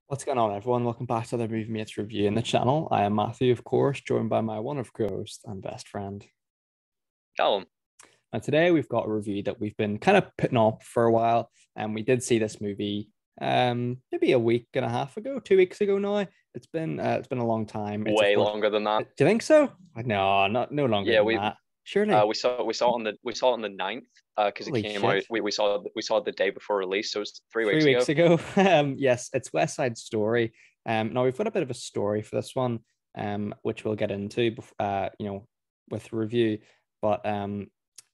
What's going on, everyone? Welcome back to the Movie Mates review in the channel. I am Matthew, of course, joined by my one of co-host and best friend. Callum. And today we've got a review that we've been kind of putting off for a while, and we did see this movie maybe a week and a half ago, 2 weeks ago now. It's been a long time. It's of Way course. longer than that. Do you think so? No, not no longer Yeah, than we that. Surely. we saw it on the 9th because it Holy came out. shit. We saw it the day before release, so it's three three weeks weeks ago. ago. Yes, it's West Side Story. Now we've got a bit of a story for this one, which we'll get into, with review. But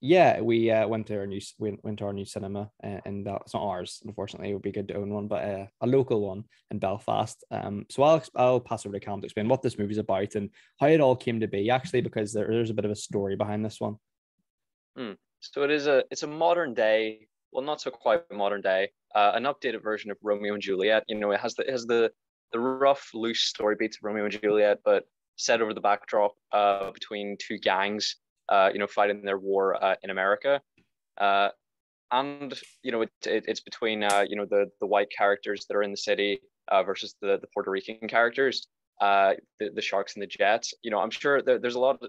yeah, we went to our new cinema, and it's not ours, unfortunately. It would be good to own one, but a local one in Belfast. So I'll pass over to Cam to explain what this movie's about and how it all came to be, actually, because there's a bit of a story behind this one. So it's a modern day, well, not so quite modern day, an updated version of Romeo and Juliet. It has the rough, loose story beats of Romeo and Juliet, but set over the backdrop between two gangs, fighting their war in America. Uh, and it's between the white characters that are in the city versus the Puerto Rican characters, the Sharks and the Jets. I'm sure there's a lot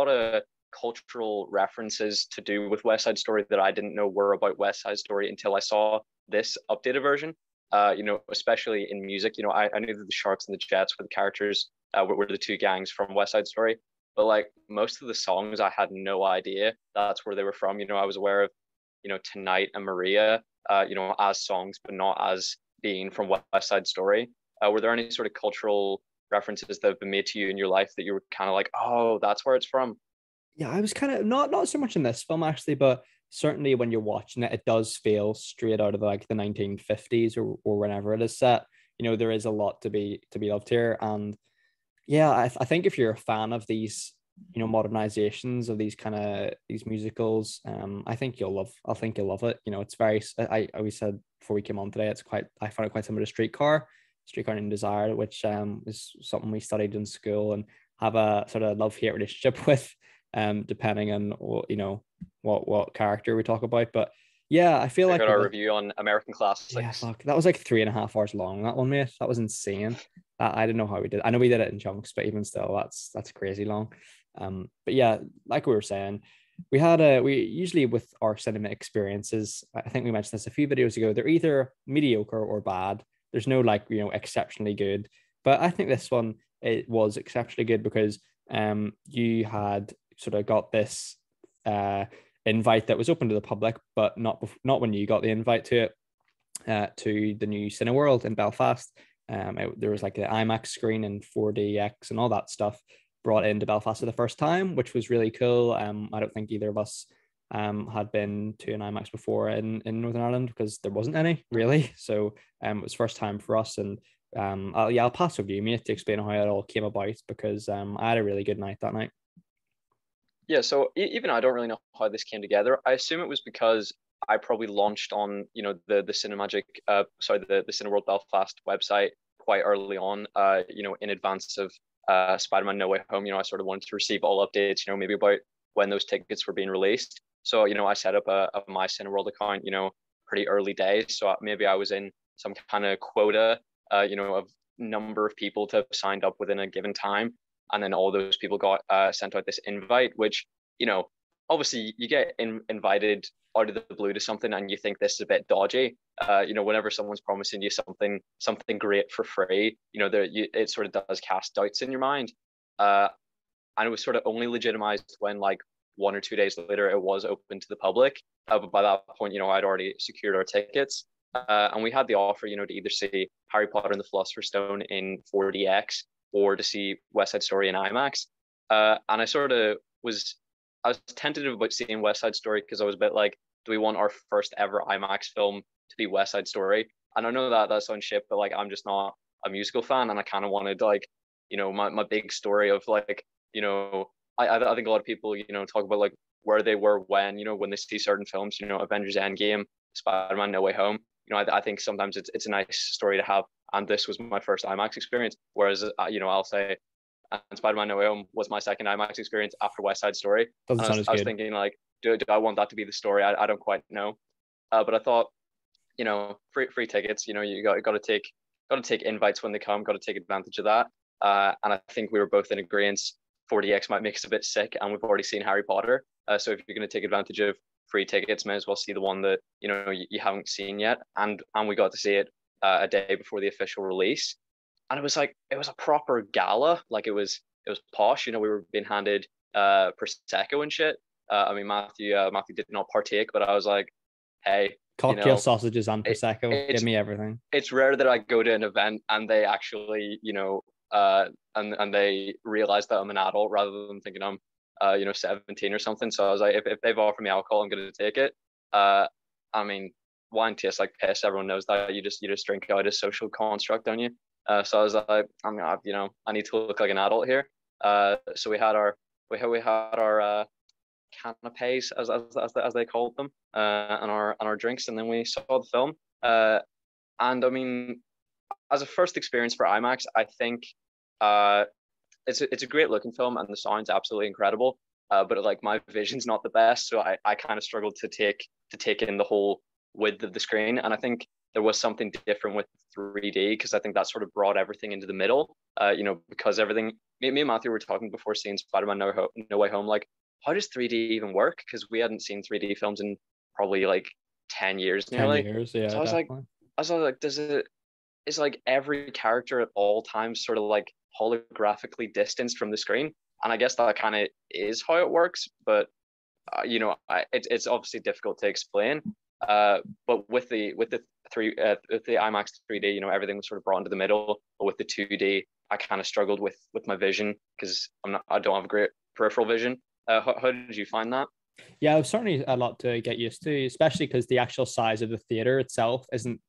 of cultural references to do with West Side Story that I didn't know were about West Side Story until I saw this updated version. Especially in music, I knew that the Sharks and the Jets were the characters, were the two gangs from West Side Story, but like most of the songs, I had no idea that's where they were from. I was aware of Tonight and Maria, as songs, but not as being from West Side Story. Were there any sort of cultural references that have been made to you in your life that you were kind of like, oh, that's where it's from? Yeah, I was kind of not so much in this film, actually, but certainly when you're watching it, it does feel straight out of like the 1950s or whenever it is set. There is a lot to be loved here, and yeah, I think if you're a fan of these, modernizations of these musicals, I think you'll love it. It's very, I always said before we came on today, I found it quite similar to Streetcar Named Desire, which is something we studied in school and have a sort of love-hate relationship with, depending on what character we talk about. But yeah, I feel Check like out with our it, review on American yeah, classics. fuck, that was like 3.5 hours long. That one, mate, that was insane. I didn't know how we did. I know we did it in chunks, but even still, that's crazy long. But yeah, like we were saying, we usually with our cinema experiences, I think we mentioned this a few videos ago, they're either mediocre or bad. There's no like exceptionally good. But I think this one, it was exceptionally good because you had sort of got this invite that was open to the public, but not when you got the invite to it, to the new Cineworld in Belfast. There was like an IMAX screen and 4DX and all that stuff brought into Belfast for the first time, which was really cool. I don't think either of us had been to an IMAX before in Northern Ireland because there wasn't any really. So it was first time for us. And I'll pass over to you, mate, to explain how it all came about because I had a really good night that night. Yeah, so even I don't really know how this came together. I assume it was because I probably launched on, the Cinemagic, the Cineworld Belfast website quite early on, in advance of Spider-Man No Way Home. I sort of wanted to receive all updates, maybe about when those tickets were being released. So, I set up a my Cineworld account, pretty early days. So maybe I was in some kind of quota, of number of people to have signed up within a given time, and then all those people got sent out this invite, which obviously you get invited out of the blue to something and you think this is a bit dodgy. Whenever someone's promising you something great for free, it sort of does cast doubts in your mind. And it was sort of only legitimized when like 1 or 2 days later it was open to the public. But by that point, I'd already secured our tickets. And we had the offer, to either see Harry Potter and the Philosopher's Stone in 4DX or to see West Side Story in IMAX. And I was tentative about seeing West Side Story because I was a bit like, do we want our first ever IMAX film to be West Side Story? And I know that sounds shit, but like I'm just not a musical fan, and I kind of wanted like, my big story of like, I think a lot of people, talk about like where they were when they see certain films, Avengers Endgame, Spider-Man No Way Home. I think sometimes it's a nice story to have, and this was my first IMAX experience. Whereas, I'll say, and Spider-Man No Way Home was my second IMAX experience after West Side Story. Doesn't And sound as I was good. thinking like, do I want that to be the story? I don't quite know. But I thought, free tickets. You got to take got to take invites when they come, got to take advantage of that. And I think we were both in agreement 4DX might make us a bit sick, and we've already seen Harry Potter. So if you're going to take advantage of free tickets, may as well see the one that you haven't seen yet. And we got to see it a day before the official release, and it was a proper gala. Like it was posh. We were being handed prosecco and shit. I mean, Matthew did not partake, but I was like, hey, Cocktail, sausages, and prosecco. Give me everything. It's rare that I go to an event and they actually, and they realize that I'm an adult rather than thinking I'm, 17 or something. So I was like, if they've offered me alcohol, I'm going to take it. I mean, wine tastes like piss. Everyone knows that. You just drink out a social construct, don't you? So I was like, I need to look like an adult here. So we had our canapes as they called them, and our drinks, and then we saw the film. And I mean, as a first experience for IMAX, I think it's a great looking film, and the sound's absolutely incredible. But like my vision's not the best, so I kind of struggled to take in the whole width of the screen. And I think there was something different with 3D, because I think that sort of brought everything into the middle. Because everything. Me and Matthew were talking before seeing Spider-Man No Way Home, like, how does 3D even work? Because we hadn't seen 3D films in probably like 10 years nearly. 10 years, yeah. So I was like, is like every character at all times sort of like holographically distanced from the screen? And I guess that kind of is how it works, but it's obviously difficult to explain. But with the IMAX 3D, everything was sort of brought into the middle. But with the 2D, I kind of struggled with my vision, because I don't have a great peripheral vision. How did you find that? Yeah, it was certainly a lot to get used to, especially because the actual size of the theater itself isn't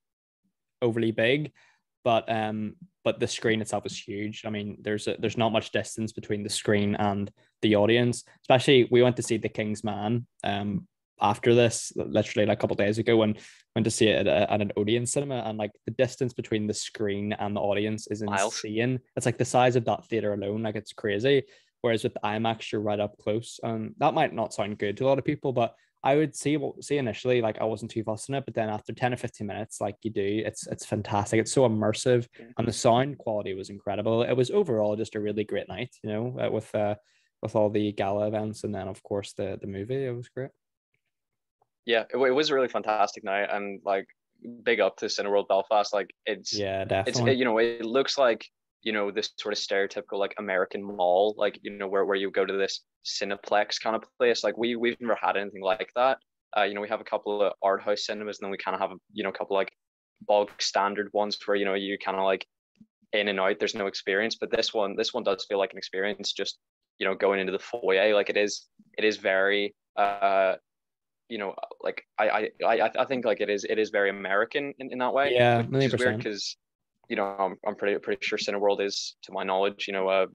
overly big, but the screen itself is huge. I mean, there's not much distance between the screen and the audience. Especially, we went to see The King's Man after this, literally like a couple of days ago, and went to see it at an Odeon cinema, and like the distance between the screen and the audience is insane. It's like the size of that theater alone, like it's crazy. Whereas with IMAX, you're right up close. And that might not sound good to a lot of people, but I would see initially, like I wasn't too fussed on it, but then after 10 or 15 minutes, like you do, it's fantastic. It's so immersive, and the sound quality was incredible. It was overall just a really great night, with all the gala events, and then of course the movie. It was great. Yeah, it was a really fantastic night, and like big up to Cineworld Belfast. Like definitely. It looks like this sort of stereotypical like American mall, like where you go to this Cineplex kind of place. Like we've never had anything like that. We have a couple of art house cinemas, and then we kind of have a couple like bog standard ones where you kind of like in and out. There's no experience, but this one does feel like an experience. Just going into the foyer, like it is very like I think like it is very American in that way. Yeah, which is weird 100%. because I'm pretty sure Cineworld is, to my knowledge, a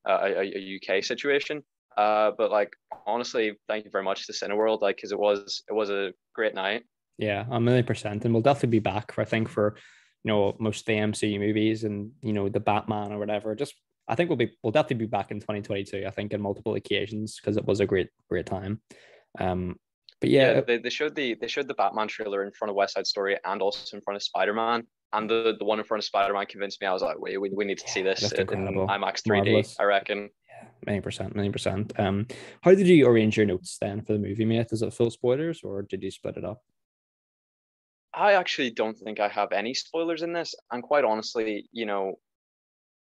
UK situation. But like honestly, thank you very much to Cineworld, like, because it was a great night. Yeah, 1,000,000%, and we'll definitely be back for, I think, for most of the MCU movies, and the Batman or whatever. Just I think we'll definitely be back in 2022. I think in multiple occasions, because it was a great time. But yeah, they showed the Batman trailer in front of West Side Story and also in front of Spider-Man. And the one in front of Spider-Man convinced me. I was like, wait, we need to see this in IMAX 3D. Marvelous. I reckon. Yeah, 1,000,000%. How did you arrange your notes then for the movie, mate? Is it full spoilers, or did you split it up? I actually don't think I have any spoilers in this. And quite honestly,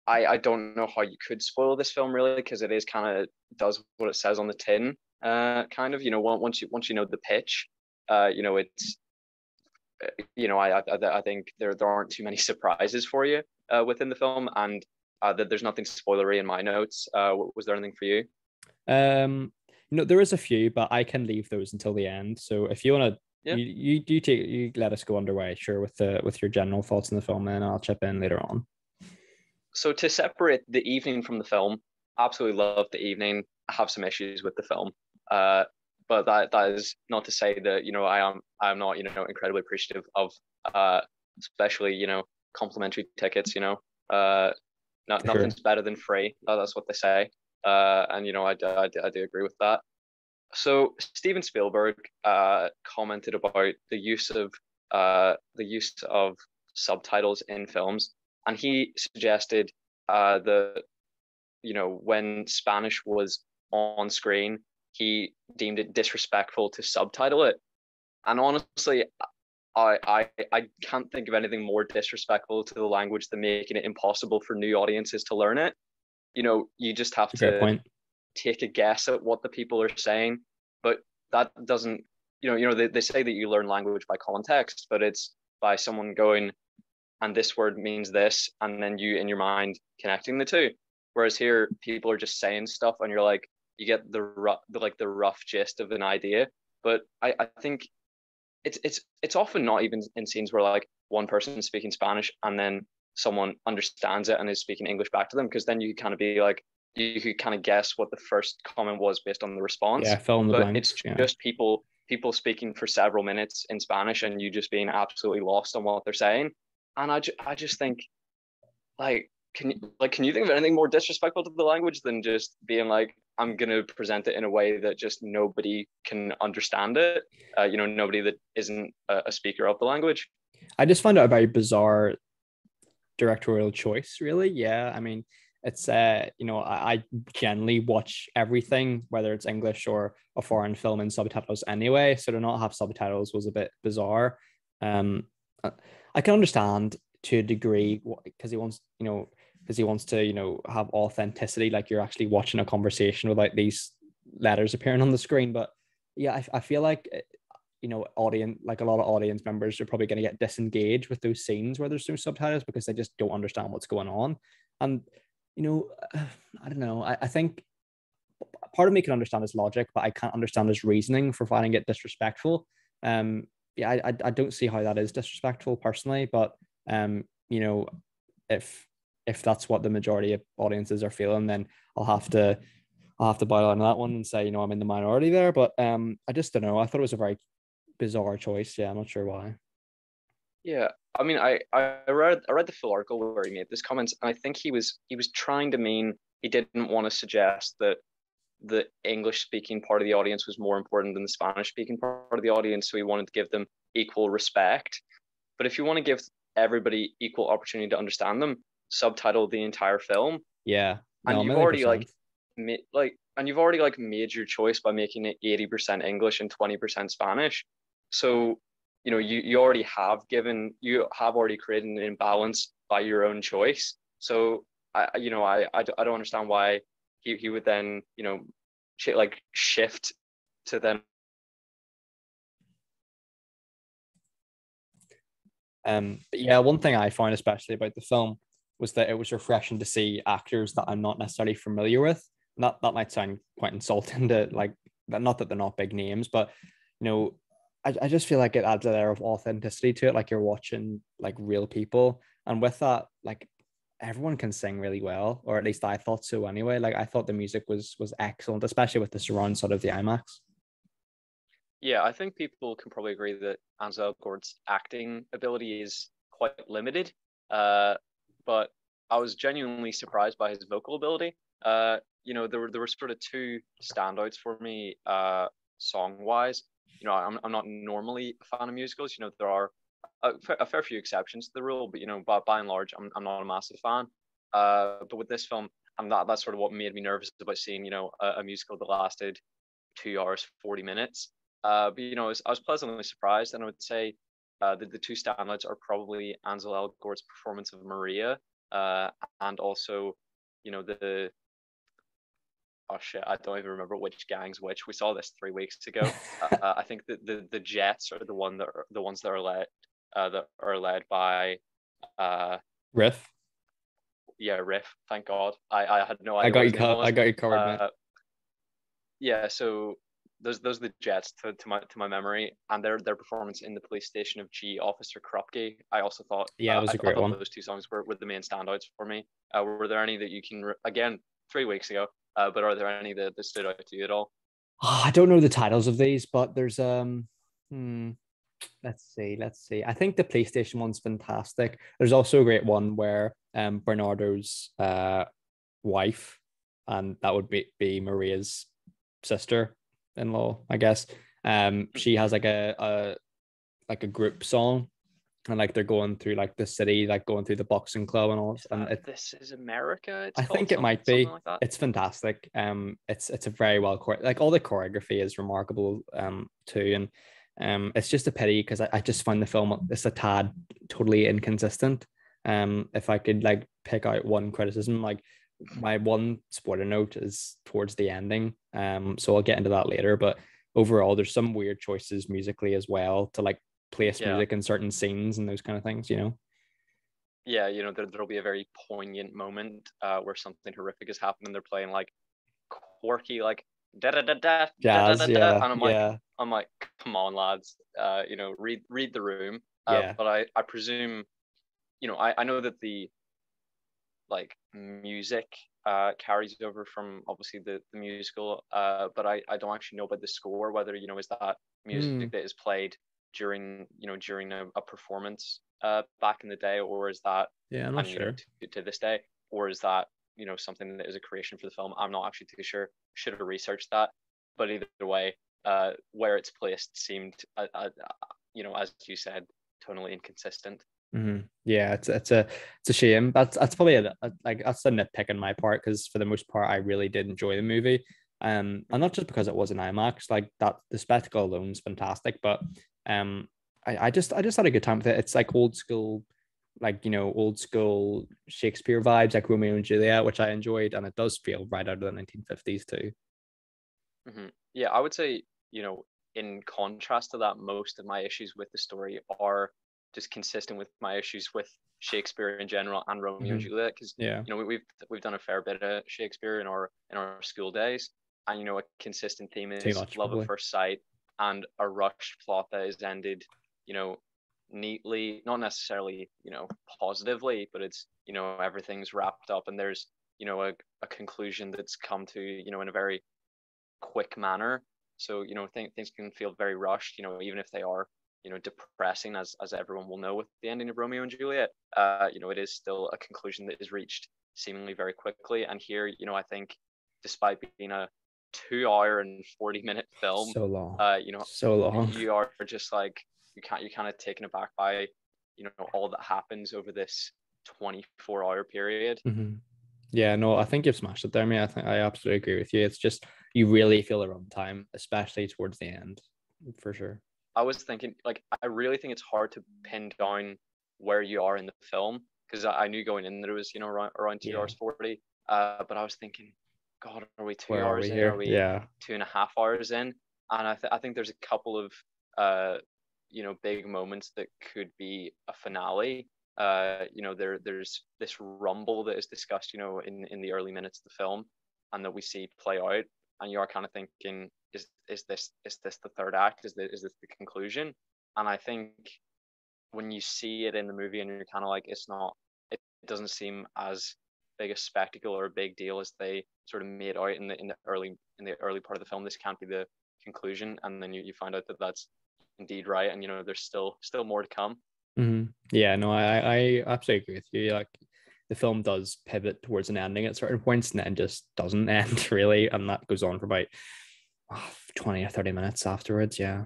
I don't know how you could spoil this film really, because it is kind of does what it says on the tin. Kind of, once you know the pitch, it's. I think there aren't too many surprises for you within the film, and that there's nothing spoilery in my notes. Was there anything for you? There is a few, but I can leave those until the end. So if you want to, you let us go underway, sure, with your general thoughts on the film, and I'll chip in later on. So to separate the evening from the film, absolutely love the evening. I have some issues with the film. But that is not to say that I'm not incredibly appreciative of especially complimentary tickets. Nothing's better than free. That's what they say. And I do agree with that. So Steven Spielberg commented about the use of subtitles in films, and he suggested when Spanish was on screen, he deemed it disrespectful to subtitle it. And honestly, I can't think of anything more disrespectful to the language than making it impossible for new audiences to learn it. You just have to take a guess at what the people are saying, but that doesn't, they say that you learn language by context, but it's by someone going, and this word means this, and then you in your mind connecting the two. Whereas here, people are just saying stuff, and you're like, you get the rough gist of an idea. But I think it's often not even in scenes where like one person is speaking Spanish and then someone understands it and is speaking English back to them, because then you kind of be like, you could kind of guess what the first comment was based on the response. Yeah, fill in the blanks. It's just people speaking for several minutes in Spanish and you just being absolutely lost on what they're saying. And I just think, like, can you think of anything more disrespectful to the language than just being like, I'm gonna present it in a way that just nobody can understand it, nobody that isn't a speaker of the language. I just found it a very bizarre directorial choice, really. Yeah, I mean, it's I generally watch everything, whether it's English or a foreign film, in subtitles anyway, so to not have subtitles was a bit bizarre. I can understand to a degree, because he wants to have authenticity, like you're actually watching a conversation without these letters appearing on the screen. But yeah, I feel like a lot of audience members are probably going to get disengaged with those scenes where there's no subtitles, because they just don't understand what's going on. And I don't know, I think part of me can understand his logic, but I can't understand his reasoning for finding it disrespectful. Yeah, I don't see how that is disrespectful personally, but if that's what the majority of audiences are feeling, then I'll have to boil on that one and say, I'm in the minority there. But I just don't know. I thought it was a very bizarre choice. Yeah, I'm not sure why. Yeah, I mean, I read the full article where he made this comments, and I think he was trying to mean he didn't want to suggest that the English speaking part of the audience was more important than the Spanish speaking part of the audience, so he wanted to give them equal respect. But if you want to give everybody equal opportunity to understand them, subtitle the entire film. Yeah, no, and you've already you've already made your choice by making it 80% English and 20% Spanish. So you already have already created an imbalance by your own choice. So I don't understand why he would then shift to then. But yeah, one thing I found especially about the film was that it was refreshing to see actors that I'm not necessarily familiar with. That might sound quite insulting to not that they're not big names, but I just feel like it adds a layer of authenticity to it, like you're watching like real people. And with that, like, everyone can sing really well, or at least I thought so anyway. Like, I thought the music was excellent, especially with the surround sound of the IMAX. Yeah, I think people can probably agree that Ansel Elgort's acting ability is quite limited. But I was genuinely surprised by his vocal ability. There were sort of two standouts for me, song wise. I'm not normally a fan of musicals. There are a fair few exceptions to the rule, but by and large, I'm not a massive fan. But with this film, that's sort of what made me nervous about seeing a musical that lasted 2 hours 40 minutes. But I was pleasantly surprised, and I would say the two standouts are probably Ansel Elgort's performance of Maria, and also the oh shit, I don't even remember which gang's which. We saw this 3 weeks ago. I think the Jets are the ones that are led by Riff. Yeah, Riff. Thank God. I had no idea. I got you covered, man. Yeah, so those are the Jets to my memory, and their performance in the police station of G Officer Krupke. I also thought it was a great one. Those two songs were the main standouts for me. Were there any that you can again 3 weeks ago? But are there any that stood out to you at all? I don't know the titles of these, but there's let's see. I think the PlayStation one's fantastic. There's also a great one where Bernardo's wife, and that would be Maria's sister-in-law, I guess. She has like a group song and like they're going through like the city, like going through the boxing club and all. Is And that This Is America? It's I called think it might something be. like that. It's fantastic. It's a very well like all the choreography is remarkable. Too, and it's just a pity because I just find the film it's a tad totally inconsistent. If I could like pick out one criticism, like my one spoiler note is towards the ending. So I'll get into that later. But overall, there's some weird choices musically as well to like place Yeah. music in certain scenes and those kind of things. Yeah, there'll be a very poignant moment where something horrific has happened and they're playing like quirky like da da da da da da Jazz, da da, yeah, and yeah, I'm like, come on, lads, read the room. yeah. But I presume, I know that the like music carries over from obviously the musical, but I don't actually know about the score, whether is that music that is played during a performance back in the day, or is that, Yeah, I'm not and sure. to this day, or is that something that is a creation for the film. I'm not actually too sure. Should have researched that. But either way, where it's placed seemed as you said, tonally inconsistent. Yeah, it's a shame. That's probably like that's a nitpick on my part because for the most part I really did enjoy the movie. And not just because it was an IMAX, like that the spectacle alone is fantastic, but I just had a good time with it. It's like old school, like old school Shakespeare vibes, like Romeo and Juliet, which I enjoyed, and it does feel right out of the 1950s too. Yeah, I would say, in contrast to that, most of my issues with the story are just consistent with my issues with Shakespeare in general and Romeo and Juliet, because Yeah, we've done a fair bit of Shakespeare in our school days, and a consistent theme too is much love at probably. first sight and a rushed plot that is ended, you know, neatly, not necessarily, positively, but it's, everything's wrapped up and there's, a conclusion that's come to, in a very quick manner. So things can feel very rushed. Even if they are depressing, as everyone will know with the ending of Romeo and Juliet. It is still a conclusion that is reached seemingly very quickly. And here, I think, despite being a 2 hour and 40-minute film, So long, uh, so long. you are just like you're kind of taken aback by all that happens over this 24-hour period. Yeah, no, I think you've smashed it there, mate. I think I absolutely agree with you. It's just you really feel the runtime, especially towards the end, for sure. I was thinking, like, I really think it's hard to pin down where you are in the film because I knew going in that it was, around two Yeah. hours 40. But I was thinking, God, are we two Where are we hours in? Are here? we Yeah. 2.5 hours in? And I think there's a couple of, big moments that could be a finale. There's this rumble that is discussed, in the early minutes of the film, and that we see play out, and you are kind of thinking, is this the third act? Is this the conclusion? And I think when you see it in the movie and you're kind of like, it's not, it doesn't seem as big a spectacle or a big deal as they sort of made out in the early part of the film. This can't be the conclusion, and then you find out that that's indeed right, and there's still more to come. Yeah, no, I absolutely agree with you. Like the film does pivot towards an ending at certain points and then just doesn't end really. And that goes on for about 20 or 30 minutes afterwards. Yeah.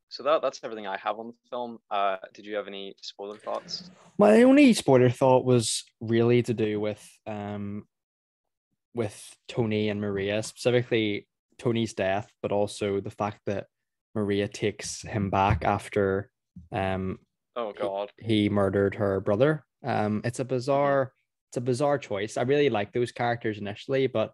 So that's everything I have on the film. Did you have any spoiler thoughts? My only spoiler thought was really to do with Tony and Maria, specifically Tony's death, but also the fact that Maria takes him back after Oh God. he murdered her brother. Mm-hmm. It's a bizarre choice. I really like those characters initially, but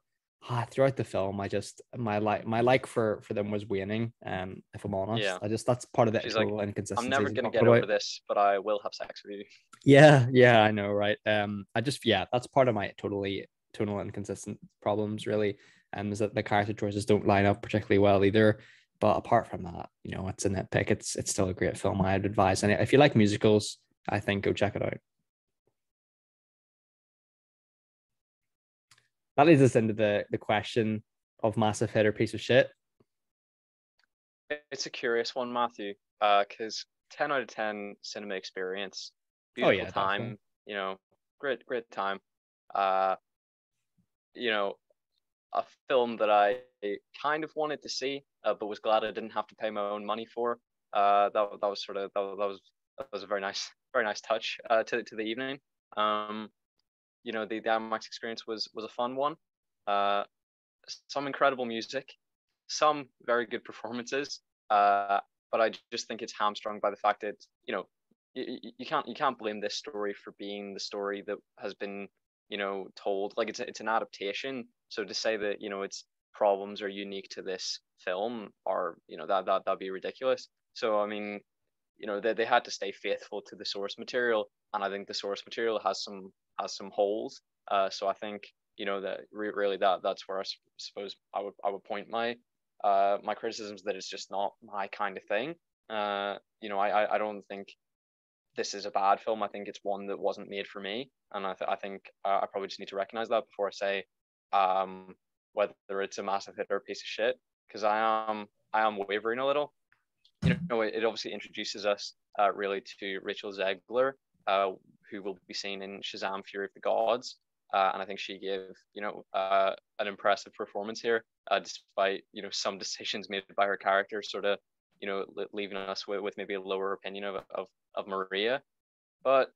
throughout the film, I just my like for them was waning. If I'm honest, Yeah. that's part of the She's like, total I'm inconsistencies never I'm gonna talking get over about. this, but I will have sex with you. Yeah, I know, right? I just that's part of my totally tonal inconsistent problems, really. Is that the character choices don't line up particularly well either. But apart from that, it's a nitpick. It's still a great film. I'd advise, and if you like musicals, I think go check it out. That leads us into the question of massive hit or piece of shit. It's a curious one, Matthew. Because 10 out of 10 cinema experience, Oh beautiful yeah, definitely. time. Great time. Uh, you know, a film that I kind of wanted to see, but was glad I didn't have to pay my own money for. That was sort of that was was a very nice touch to the evening. You know, the IMAX experience was a fun one. Some incredible music, some very good performances. But I just think it's hamstrung by the fact that, you know, you can't blame this story for being the story that has been, you know, told. Like it's an adaptation, so to say that, you know, its problems are unique to this film, or, you know, that'd be ridiculous. So I mean, you know, they had to stay faithful to the source material, and I think the source material has some holes. So I think, you know, that really that's where I suppose I would point my criticisms, that it's just not my kind of thing. You know, I don't think this is a bad film. I think it's one that wasn't made for me, and I think I probably just need to recognize that before I say whether it's a massive hit or a piece of shit, because I am wavering a little. You know, it obviously introduces us really to Rachel Zegler, who will be seen in Shazam: Fury of the Gods. And I think she gave, you know, an impressive performance here, despite, you know, some decisions made by her character, sort of, you know, leaving us with maybe a lower opinion of Maria. But,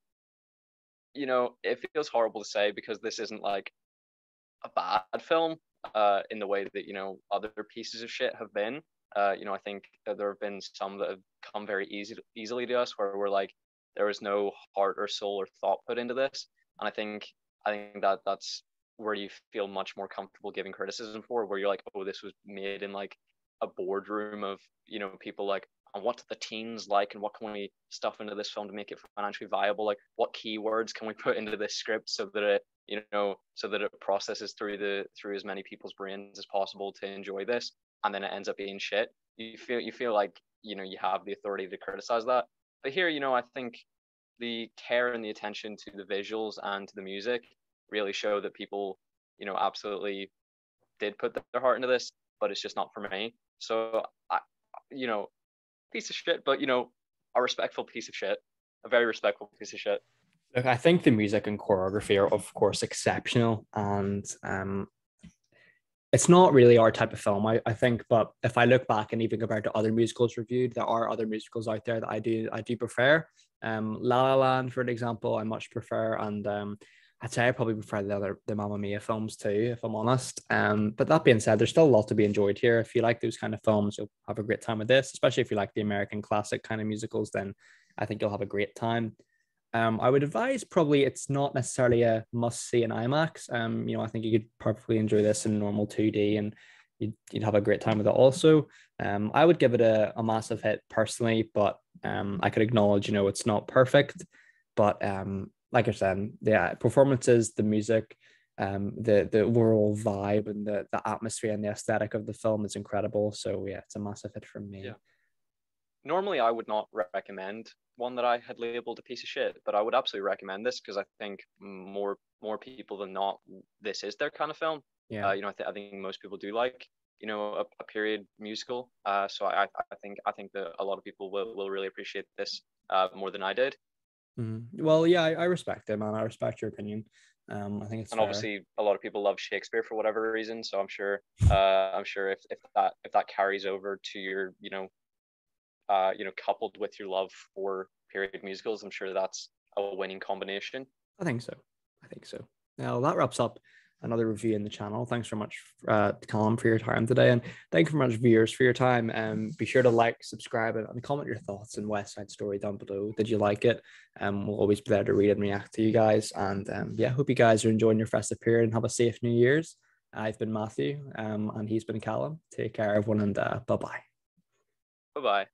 you know, it feels horrible to say, because this isn't like a bad film in the way that, you know, other pieces of shit have been. You know, I think that there have been some that have come very easily to us, where we're like, there was no heart or soul or thought put into this. And I think that that's where you feel much more comfortable giving criticism for, where you're like, oh, this was made in like a boardroom of, you know, people like, and what do the teens like, and what can we stuff into this film to make it financially viable? Like, what keywords can we put into this script so that it, you know, so that it processes through as many people's brains as possible to enjoy this, and then it ends up being shit. You feel like, you know, you have the authority to criticize that. But here, you know, I think the care and the attention to the visuals and to the music really show that people, you know, absolutely did put their heart into this, but it's just not for me. So you know, piece of shit, but, you know, a respectful piece of shit, a very respectful piece of shit. Look, I think the music and choreography are, of course, exceptional, and it's not really our type of film, I think. But if I look back and even compared to other musicals reviewed, there are other musicals out there that I do prefer. La La Land, for an example, I much prefer, and I'd say I probably prefer the Mamma Mia films too, if I'm honest. But that being said, there's still a lot to be enjoyed here. If you like those kind of films, you'll have a great time with this. Especially if you like the American classic kind of musicals, then I think you'll have a great time. I would advise, probably it's not necessarily a must see in IMAX. You know, I think you could perfectly enjoy this in normal 2D, and you'd have a great time with it also. I would give it a massive hit personally, but I could acknowledge, you know, it's not perfect. But like I said, the performances, the music, the overall vibe, and the atmosphere and the aesthetic of the film is incredible. So yeah, it's a massive hit from me. Yeah. Normally, I would not recommend one that I had labeled a piece of shit, but I would absolutely recommend this, because I think more people than not, this is their kind of film. Yeah. You know, I think most people do like, you know, a period musical. So I think that a lot of people will really appreciate this more than I did. Mm-hmm. Well, yeah, I respect it, man. I respect your opinion. I think it's And fair. obviously, a lot of people love Shakespeare for whatever reason. So I'm sure if that carries over to your, you know, coupled with your love for period musicals, I'm sure that's a winning combination. I think so. Now that wraps up another review in the channel. Thanks very much, Callum, for your time today, and thank you very much, viewers, for your time. Be sure to like, subscribe, and comment your thoughts on West Side Story down below. Did you like it? We'll always be there to read and react to you guys. And yeah, hope you guys are enjoying your festive period and have a safe New Year's. I've been Matthew, and he's been Callum. Take care, everyone, and bye bye. Bye bye.